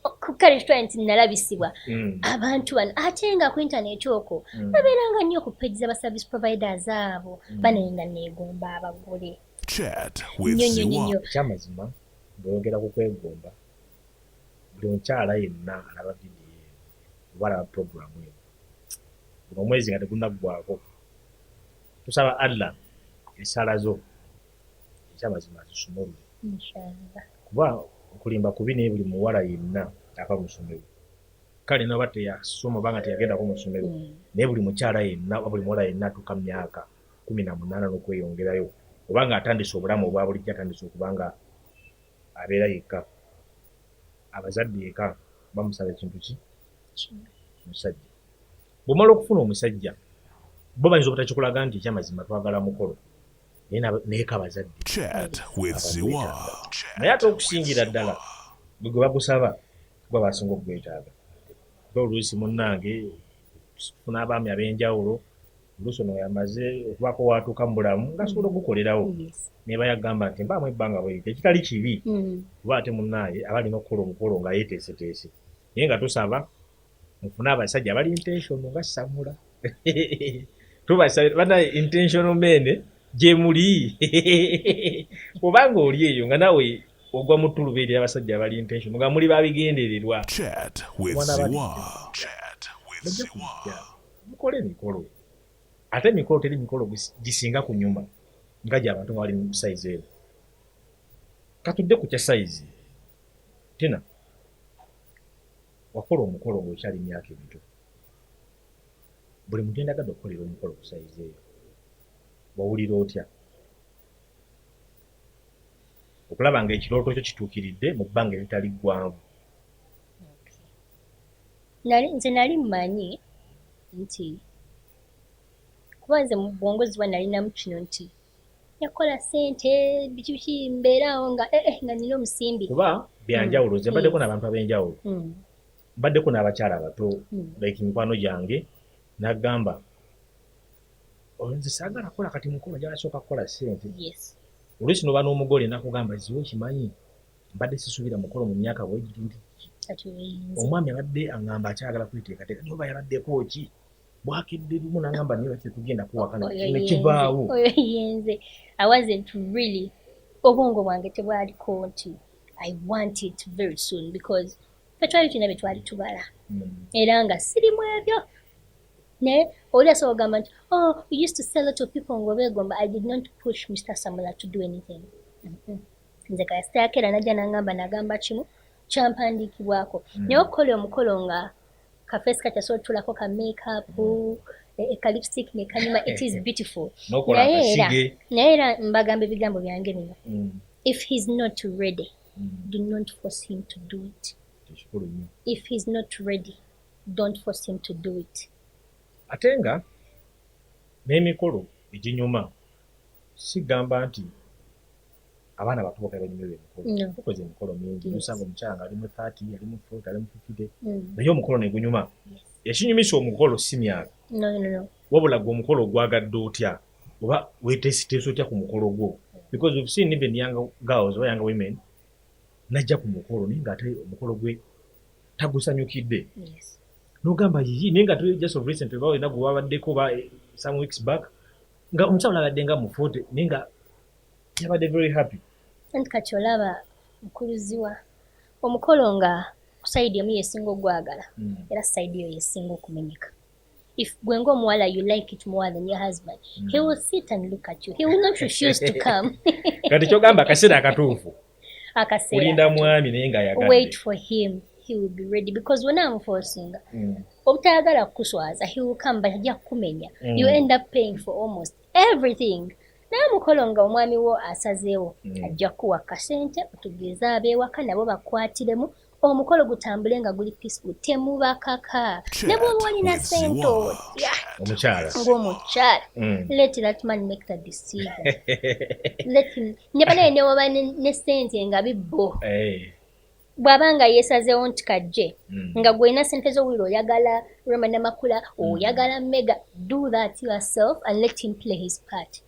ku restaurant nalabisibwa abantu bano ate nga ku internet okwo babeeranga nnyo ku page z'aba service providers abo banenga neegomba abagole Chat with Ziwa. Chamazima bwogera ku kwegomba buli omukyala yenna alaba vidiyo wala programu yo buno mwezi nga tegunaggwako tusaba Allah esala zo ekyamazima zisumulule inshallah kuba okulimba kubi naye buli muwala yenna ava mu ssomero kale noba teyasoma banga teyagendako mu ssomero naye buli mukyala yenna buli muwala yenna atuuka myaka 18 n'okweyongerayo obanga atandise obulamu obwa bulijjo atandise okubanga abeera yekka abazadde yekka bamusaba ekintu ki musajja bw'omala okufuna omusajja bo bayinza obutakikulaga nti ekyamazima twagala mukolo naye kabazadde naye ate okusingira ddala bwe gwe bagusaba gwe basinga okugwetaaga kuba oluusi munnange funa abaami ab'enjawulo oluusi ono yamaze okubaako watuuka mu bulamu ngasobola okugukolerawo naye bayagamba nti mbaamu ebbanga bweyita ekitali kibi kuba ate munnaaye aba alina okukola omukolo nga yeeteeseteese naye nga tusaba mufune abasajja abali intention nga Samula tubasaba banaye intention mene gye muli obanga oli eyo nga nawe ogwa mu tulubeerera abasajja abali intention nga muli babigendererwa mukole emikolo ate emikolo teri mikolo gisinga ku nyuma nga gy'abantu nga bali mu size ero katudde ku kya size tina wakola omukolo ng'okyali myaka emito buli muntu yendagadde okukolera omukolo ku size eyo wawulira otya okulaba nga ekirooto kyo kituukiridde mu bbanga eritali ggwanvu nze nali mmanyi nti kuba nze mu bwongo ziba nalinamu kino nti yakola ssente biki mbeerawo nga nina omusimbi kuba byanjawulo nze mbaddeko n'abantu ab'enjawulo mbaddeko n'abakyala abato like mikwano gyange n'agamba nze saagala kukola kati mukolo njala sooka kukola ssente oluusi noba n'omugole nakugamba ziwe kimanyi mbadde sisuubira mukolo mu myaka bwegiti nti omwami abadde aŋŋamba akyagala kwiteekateeka nioba yabaddeko ki bwakedde lumu n'aŋŋamba naye baki tugenda kuwakana kino kivaawo oyo yenze I wasn't really obwongo bwange tebwaliko nti I want it very soon because twali tulina bye twali tubala era nga sirimu ebyo naye oli asobola ogamba nti we used to sell it to people ngo beegomba I did not push Mr. Samula to do anything nze kasitaako era najja n'agamba kimu kyampandiikibwako naye okukola omukolo nga kafeesi katyasobola tulako ka makeup eka lipstick nekanyuma it is beautiful naye era mbagamba ebigambo byange bino if he's not ready do not force him to do it if he's not ready don't force him to do it ate nga n'emikolo eginyuma sigamba nti abaana batuuka banyumirwa emikolo tukoze emikolo mingi nosanga omukyala nga ali mu 30 ali mu 40 ali mu 50 naye omukolo negunyuma ekinyumisa omukolo si myaka wabula gwe omukolo ogwagadde otya oba weeteesiteesa otya ku mukolo gwo because we've seen even young girls or young women najja ku mukolo naye ng'ate omukolo gwe tagusanyukidde n'ogamba yiyi naye nga just of recent oba olina gwe wabaddeko ba some weeks back nga omukyala abadde nga mu 40 naye nga yabadde very happy anti kati olaba mukuluziwa omukolo nga ku sayidi emu yesinga ogwagala era sayidi yo yesinga okumenyeka if gwe ng'omuwala you like it more than your husband he will sit and look at you he will not refuse to come kati kyogamba akaseera akatuufu akaseera olinda mwami naye nga yagadde wait for him he will be ready because when I'm forcing obutayagala kukuswaza he will come but ajja kukumenya you end up paying for almost everything naye mukolo nga omwami wo asazeewo ajja kuwa kasente otugeeza abeewaka nabo bakwatiremu omukolo gutambule nga guli peaceful temubakaka ne bw'oba olina sente omukyala ng'omukyala let that man make the decision let him neba naye newoba ne sente nga bibbo bw'abanga yeesazeewo nti kajje nga gwena sente z'owulira oyagala Rema Namakula oyagala Mega do that yourself and let him play his part